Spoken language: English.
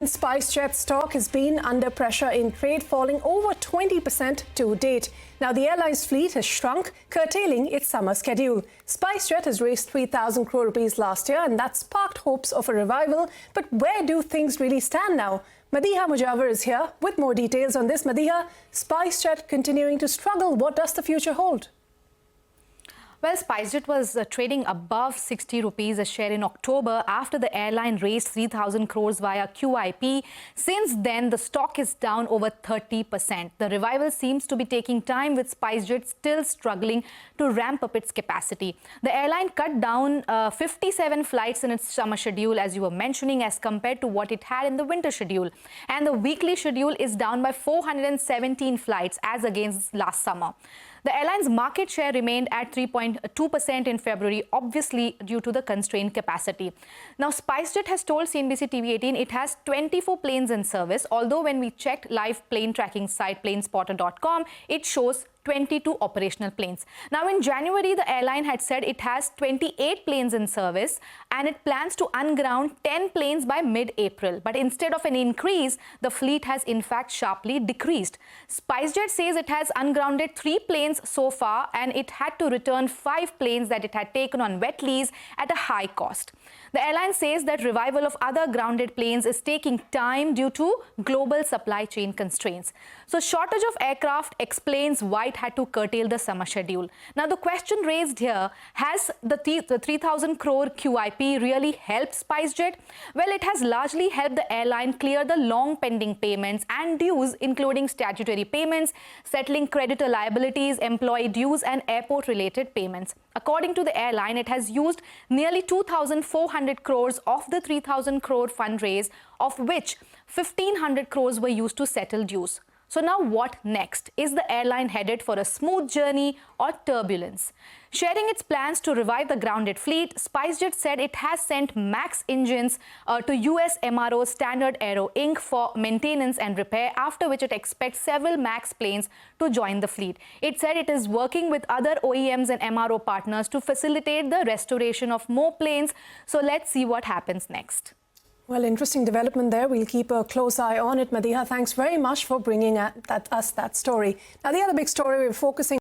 SpiceJet stock has been under pressure in trade, falling over 20% to date. Now, the airline's fleet has shrunk, curtailing its summer schedule. SpiceJet has raised 3,000 crore rupees last year, and that sparked hopes of a revival. But where do things really stand now? Madeeha Mujawar is here with more details on this. Madeeha, SpiceJet continuing to struggle. What does the future hold? Well, SpiceJet was trading above 60 rupees a share in October after the airline raised 3,000 crores via QIP. Since then, the stock is down over 30%. The revival seems to be taking time, with SpiceJet still struggling to ramp up its capacity. The airline cut down 57 flights in its summer schedule, as you were mentioning, as compared to what it had in the winter schedule. And the weekly schedule is down by 417 flights as against last summer. The airline's market share remained at 3.2% in February, obviously due to the constrained capacity. Now, SpiceJet has told CNBC-TV18 it has 24 planes in service, although when we checked live plane tracking site planespotter.com, it shows 22 operational planes. Now, in January, the airline had said it has 28 planes in service and it plans to unground 10 planes by mid-April. But instead of an increase, the fleet has in fact sharply decreased. SpiceJet says it has ungrounded 3 planes so far, and it had to return 5 planes that it had taken on wet lease at a high cost. The airline says that revival of other grounded planes is taking time due to global supply chain constraints. So, shortage of aircraft explains why it had to curtail the summer schedule. Now, the question raised here, has the 3,000 crore QIP really helped SpiceJet? Well, it has largely helped the airline clear the long pending payments and dues, including statutory payments, settling creditor liabilities, employee dues and airport related payments. According to the airline, it has used nearly 2,400 crores of the 3,000 crore fundraise, of which 1,500 crores were used to settle dues. So now what next? Is the airline headed for a smooth journey or turbulence? Sharing its plans to revive the grounded fleet, SpiceJet said it has sent MAX engines to US MRO Standard Aero Inc. for maintenance and repair, after which it expects several MAX planes to join the fleet. It said it is working with other OEMs and MRO partners to facilitate the restoration of more planes. So let's see what happens next. Well, interesting development there. We'll keep a close eye on it. Madeeha, thanks very much for bringing us that story. Now, the other big story we're focusing